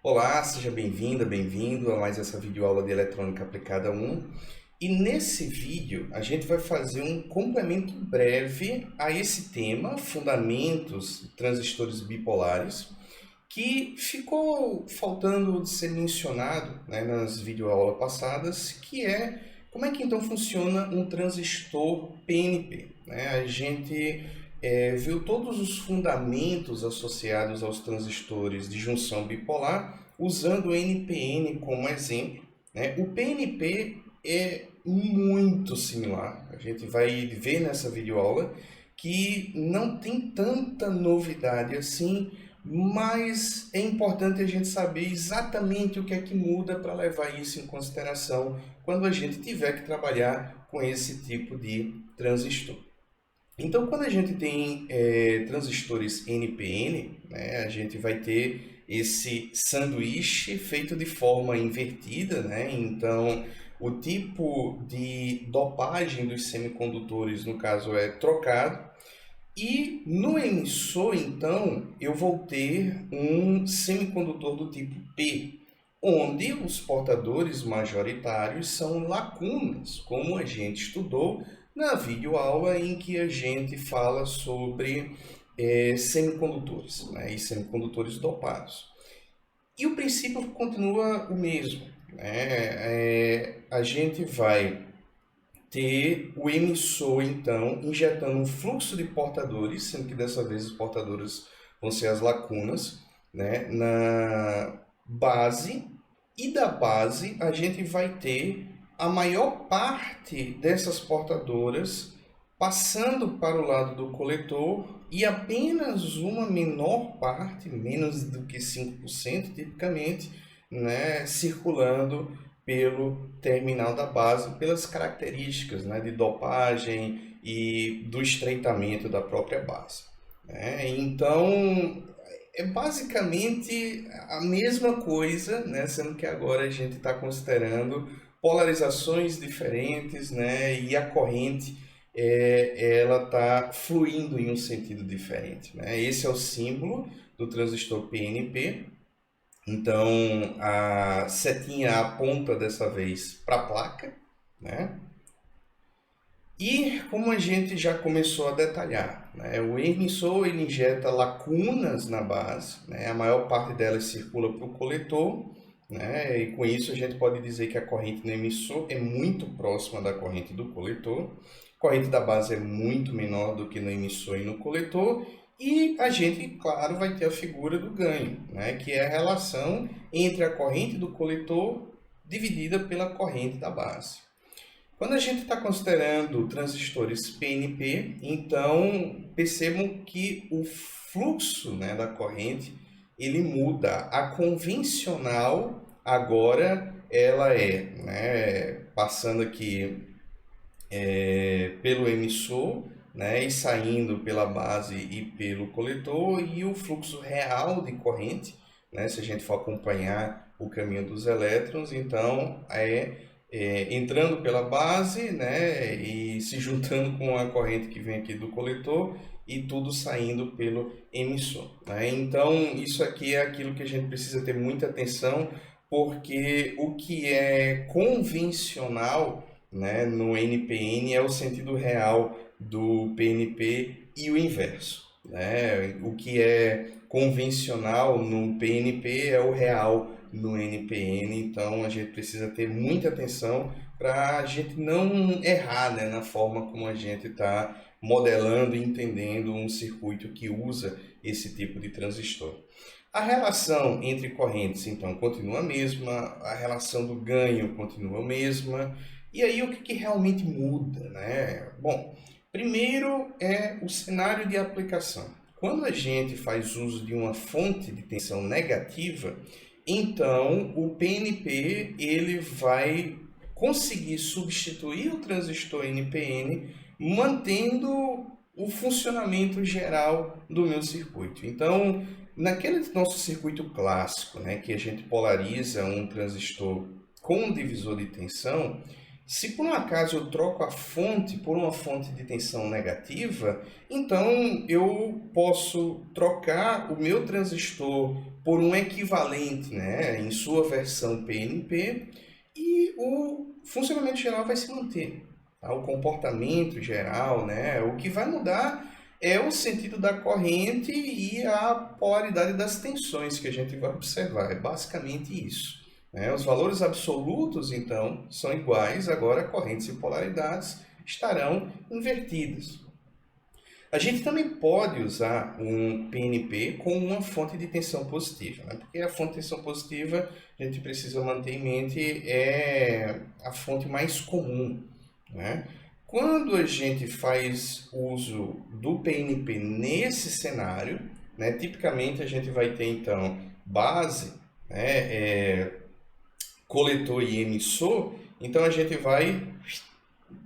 Olá, seja bem-vinda, bem-vindo a mais essa videoaula de Eletrônica Aplicada 1. E nesse vídeo a gente vai fazer um complemento breve a esse tema, Fundamentos de Transistores Bipolares, que ficou faltando de ser mencionado, né, nas videoaulas passadas, que é como é que então funciona um transistor PNP, né? A gente viu todos os fundamentos associados aos transistores de junção bipolar usando o NPN como exemplo, né? O PNP é muito similar, a gente vai ver nessa videoaula que não tem tanta novidade assim, mas é importante a gente saber exatamente o que é que muda para levar isso em consideração quando a gente tiver que trabalhar com esse tipo de transistor. Então, quando a gente tem transistores NPN, né, a gente vai ter esse sanduíche feito de forma invertida, né? Então, o tipo de dopagem dos semicondutores, no caso, é trocado. E no emissor, então, eu vou ter um semicondutor do tipo P, onde os portadores majoritários são lacunas, como a gente estudou na videoaula em que a gente fala sobre semicondutores, né, e semicondutores dopados. E o princípio continua o mesmo, né? A gente vai ter o emissor, então, injetando um fluxo de portadores, sendo que dessa vez os portadores vão ser as lacunas, né, na base, e da base a gente vai ter a maior parte dessas portadoras passando para o lado do coletor e apenas uma menor parte, menos do que 5% tipicamente, né, circulando pelo terminal da base, pelas características, né, de dopagem e do estreitamento da própria base, né? Então, é basicamente a mesma coisa, né, sendo que agora a gente está considerando polarizações diferentes, né, e a corrente ela está fluindo em um sentido diferente, né? Esse é o símbolo do transistor PNP. Então, a setinha aponta dessa vez para a placa, né? E como a gente já começou a detalhar, né, o emissor ele injeta lacunas na base, né, a maior parte delas circula para o coletor, né, e com isso a gente pode dizer que a corrente no emissor é muito próxima da corrente do coletor, a corrente da base é muito menor do que no emissor e no coletor, e a gente, claro, vai ter a figura do ganho, né, que é a relação entre a corrente do coletor dividida pela corrente da base. Quando a gente está considerando transistores PNP, então percebam que o fluxo, né, da corrente ele muda. A convencional agora ela né, passando aqui pelo emissor, né, e saindo pela base e pelo coletor, e o fluxo real de corrente, né, se a gente for acompanhar o caminho dos elétrons, então entrando pela base, né, e se juntando com a corrente que vem aqui do coletor e tudo saindo pelo emissor, né? Então isso aqui é aquilo que a gente precisa ter muita atenção, porque o que é convencional, né, no NPN é o sentido real do PNP e o inverso, né? O que é convencional no PNP é o real no NPN, então a gente precisa ter muita atenção para a gente não errar, né, na forma como a gente está modelando e entendendo um circuito que usa esse tipo de transistor. A relação entre correntes, então, continua a mesma, a relação do ganho continua a mesma, e aí o que realmente muda, né? Bom, primeiro é o cenário de aplicação. Quando a gente faz uso de uma fonte de tensão negativa, então o PNP ele vai conseguir substituir o transistor NPN, mantendo o funcionamento geral do meu circuito. Então, naquele nosso circuito clássico, né, que a gente polariza um transistor com um divisor de tensão, Se por um acaso eu troco a fonte por uma fonte de tensão negativa, então eu posso trocar o meu transistor por um equivalente, né, em sua versão PNP, e o funcionamento geral vai se manter, tá? O comportamento geral, né, o que vai mudar é o sentido da corrente e a polaridade das tensões que a gente vai observar. É basicamente isso. Os valores absolutos, então, são iguais, agora correntes e polaridades estarão invertidas. A gente também pode usar um PNP com uma fonte de tensão positiva, né? Porque a fonte de tensão positiva, a gente precisa manter em mente, é a fonte mais comum, né? Quando a gente faz uso do PNP nesse cenário, né, tipicamente a gente vai ter, então, base, né, coletor e emissor, então a gente vai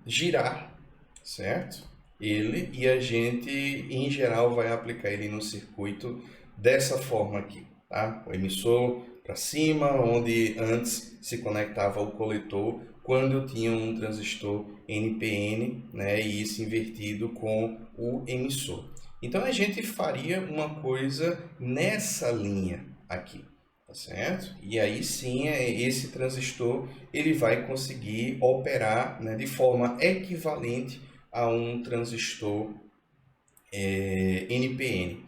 girar, certo? Ele, e a gente, em geral, vai aplicar ele no circuito dessa forma aqui, tá? O emissor para cima, onde antes se conectava o coletor, quando eu tinha um transistor NPN, né, e isso invertido com o emissor. Então a gente faria uma coisa nessa linha aqui. Tá certo? E aí sim, esse transistor ele vai conseguir operar, né, de forma equivalente a um transistor NPN.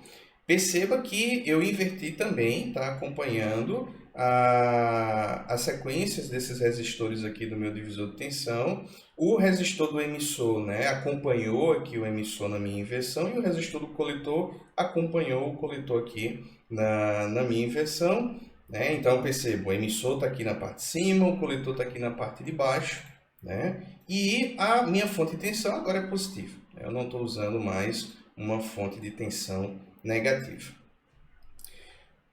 Perceba que eu inverti também, tá, acompanhando as sequências desses resistores aqui do meu divisor de tensão. O resistor do emissor, né, acompanhou aqui o emissor na minha inversão, e o resistor do coletor acompanhou o coletor aqui na minha inversão. Né? Então, percebo, o emissor está aqui na parte de cima, o coletor está aqui na parte de baixo, né? E a minha fonte de tensão agora é positiva. Eu não estou usando mais uma fonte de tensão negativa.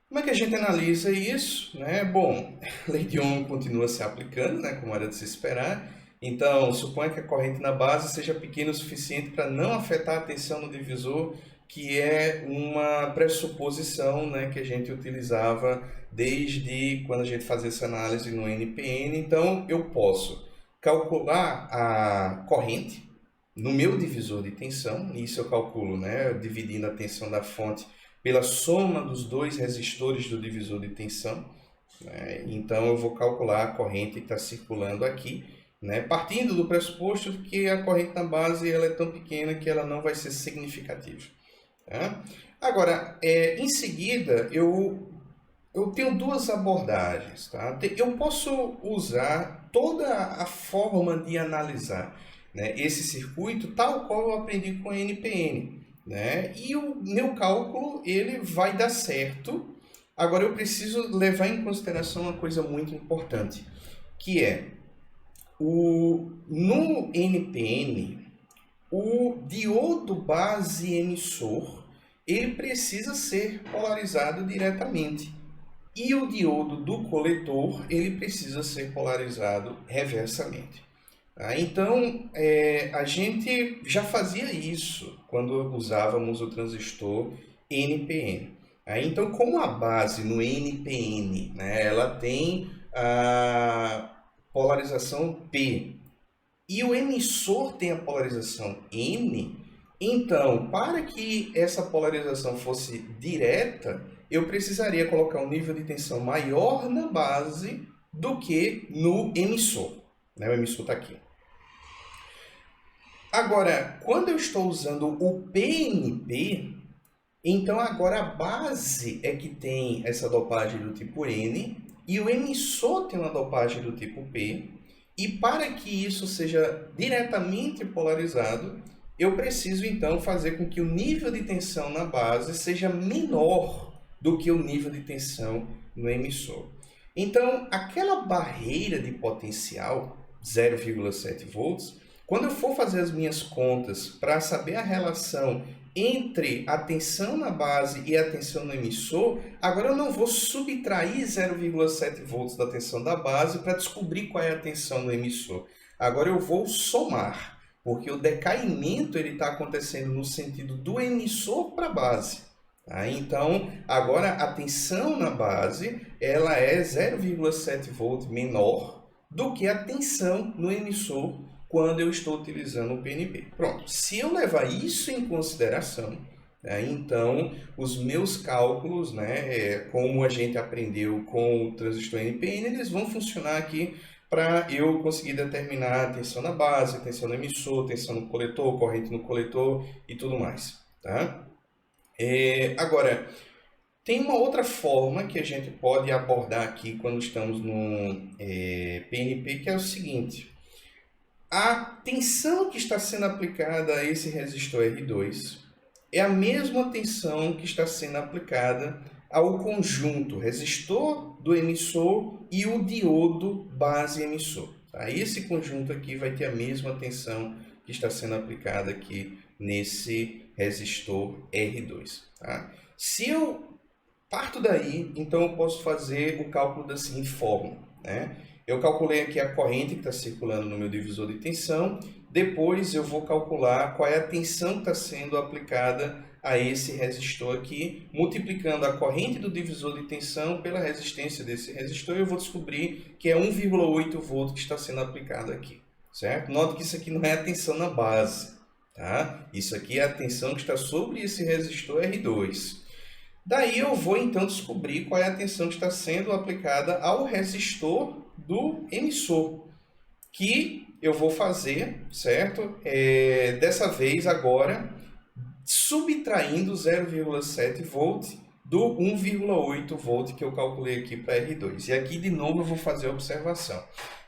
Como é que a gente analisa isso? Né? Bom, a lei de Ohm continua se aplicando, né, como era de se esperar. Então, suponha que a corrente na base seja pequena o suficiente para não afetar a tensão no divisor, que é uma pressuposição, né, que a gente utilizava desde quando a gente fazia essa análise no NPN. Então, eu posso calcular a corrente no meu divisor de tensão, e isso eu calculo, né, dividindo a tensão da fonte pela soma dos dois resistores do divisor de tensão. Né? Então, eu vou calcular a corrente que está circulando aqui, né, partindo do pressuposto de que a corrente na base ela é tão pequena que ela não vai ser significativa. Tá? Agora, em seguida, eu tenho duas abordagens. Tá? Eu posso usar toda a forma de analisar, né, esse circuito tal qual eu aprendi com a NPN. Né? E o meu cálculo ele vai dar certo. Agora, eu preciso levar em consideração uma coisa muito importante, que é, no NPN, o diodo base emissor ele precisa ser polarizado diretamente. E o diodo do coletor ele precisa ser polarizado reversamente. Então, a gente já fazia isso quando usávamos o transistor NPN. Então, como a base no NPN, né, ela tem a polarização P, e o emissor tem a polarização N, então, para que essa polarização fosse direta, eu precisaria colocar um nível de tensão maior na base do que no emissor. Né? O emissor está aqui. Agora, quando eu estou usando o PNP, então agora a base é que tem essa dopagem do tipo N e o emissor tem uma dopagem do tipo P. E para que isso seja diretamente polarizado, eu preciso então fazer com que o nível de tensão na base seja menor do que o nível de tensão no emissor. Então, aquela barreira de potencial, 0,7 volts, quando eu for fazer as minhas contas para saber a relação entre a tensão na base e a tensão no emissor, agora eu não vou subtrair 0,7 volts da tensão da base para descobrir qual é a tensão no emissor. Agora eu vou somar, porque o decaimento está acontecendo no sentido do emissor para a base. Tá? Então, agora a tensão na base ela é 0,7 volts menor do que a tensão no emissor quando eu estou utilizando o PNP. Pronto, se eu levar isso em consideração, né, então os meus cálculos, né, como a gente aprendeu com o transistor NPN, eles vão funcionar aqui para eu conseguir determinar a tensão na base, tensão no emissor, tensão no coletor, corrente no coletor e tudo mais. Tá? Agora, tem uma outra forma que a gente pode abordar aqui quando estamos no PNP, que é o seguinte. A tensão que está sendo aplicada a esse resistor R2 é a mesma tensão que está sendo aplicada ao conjunto resistor do emissor e o diodo base emissor. Tá? Esse conjunto aqui vai ter a mesma tensão que está sendo aplicada aqui nesse resistor R2. Tá? Se eu parto daí, então eu posso fazer o cálculo da seguinte forma, né? Eu calculei aqui a corrente que está circulando no meu divisor de tensão, depois eu vou calcular qual é a tensão que está sendo aplicada a esse resistor aqui, multiplicando a corrente do divisor de tensão pela resistência desse resistor, eu vou descobrir que é 1,8 volt que está sendo aplicado aqui, certo? Note que isso aqui não é a tensão na base, tá? Isso aqui é a tensão que está sobre esse resistor R2. Daí eu vou então descobrir qual é a tensão que está sendo aplicada ao resistor do emissor, que eu vou fazer, certo? Dessa vez agora, subtraindo 0,7 volt do 1,8 volt que eu calculei aqui para R2. E aqui de novo eu vou fazer a observação.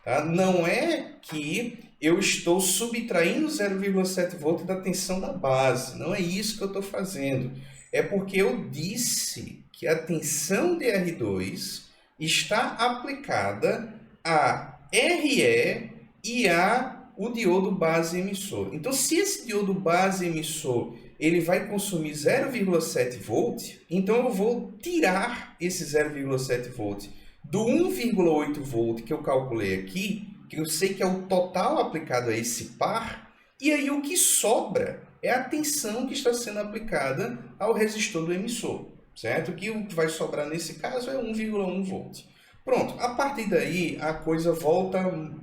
Tá? Não é que eu estou subtraindo 0,7 volt da tensão da base, não é isso que eu estou fazendo. É porque eu disse que a tensão de R2 está aplicada a RE e a o diodo base emissor. Então, se esse diodo base emissor ele vai consumir 0,7 volt, então eu vou tirar esse 0,7 volt do 1,8 volt que eu calculei aqui, que eu sei que é o total aplicado a esse par, e aí o que sobra é a tensão que está sendo aplicada ao resistor do emissor, certo? Que o que vai sobrar nesse caso é 1,1 volt. Pronto, a partir daí a coisa volta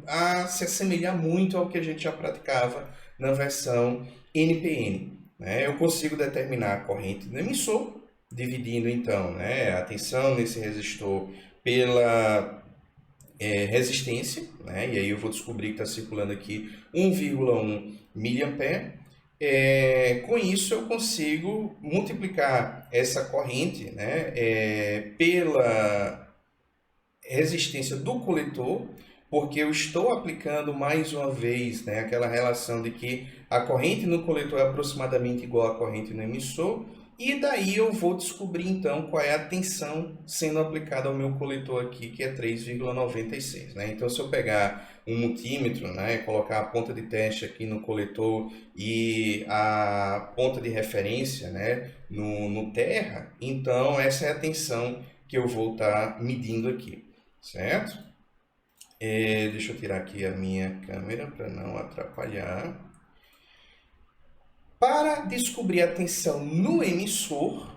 a se assemelhar muito ao que a gente já praticava na versão NPN. Né? Eu consigo determinar a corrente do emissor, dividindo então, né, a tensão nesse resistor pela resistência, né? E aí eu vou descobrir que está circulando aqui 1,1 mA. Com isso eu consigo multiplicar essa corrente, né, pela resistência do coletor, porque eu estou aplicando mais uma vez, né, aquela relação de que a corrente no coletor é aproximadamente igual à corrente no emissor, e daí eu vou descobrir então qual é a tensão sendo aplicada ao meu coletor aqui, que é 3,96. Né? Então, se eu pegar um multímetro, né, colocar a ponta de teste aqui no coletor e a ponta de referência, né, no terra, então essa é a tensão que eu vou estar medindo aqui, certo? Deixa eu tirar aqui a minha câmera para não atrapalhar. Para descobrir a tensão no emissor,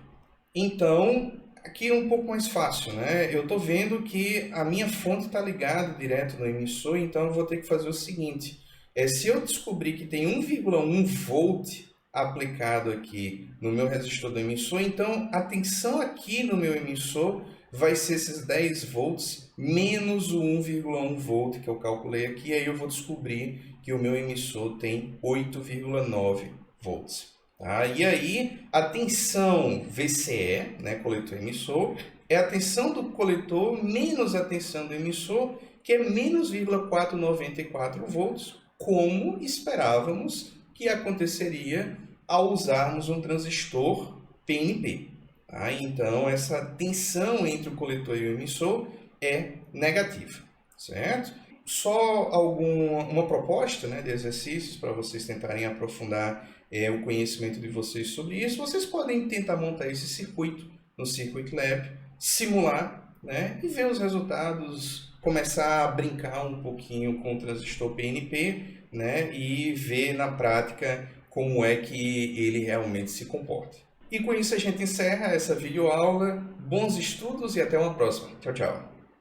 então, aqui é um pouco mais fácil, né? Eu estou vendo que a minha fonte está ligada direto no emissor, então eu vou ter que fazer o seguinte. Se eu descobrir que tem 1,1 volt aplicado aqui no meu resistor do emissor, então a tensão aqui no meu emissor vai ser esses 10 volts menos o 1,1 volt que eu calculei aqui, aí eu vou descobrir que o meu emissor tem 8,9 volts. Tá? E aí, a tensão VCE, né, coletor emissor, é a tensão do coletor menos a tensão do emissor, que é menos 0,494 volts, como esperávamos que aconteceria ao usarmos um transistor PNP. Tá? Então, essa tensão entre o coletor e o emissor é negativa, certo? Só uma proposta, né, de exercícios para vocês tentarem aprofundar o conhecimento de vocês sobre isso. Vocês podem tentar montar esse circuito no Circuit Lab, simular, né, e ver os resultados, começar a brincar um pouquinho com o transistor PNP, né, e ver na prática como é que ele realmente se comporta. E com isso a gente encerra essa videoaula. Bons estudos e até uma próxima. Tchau, tchau.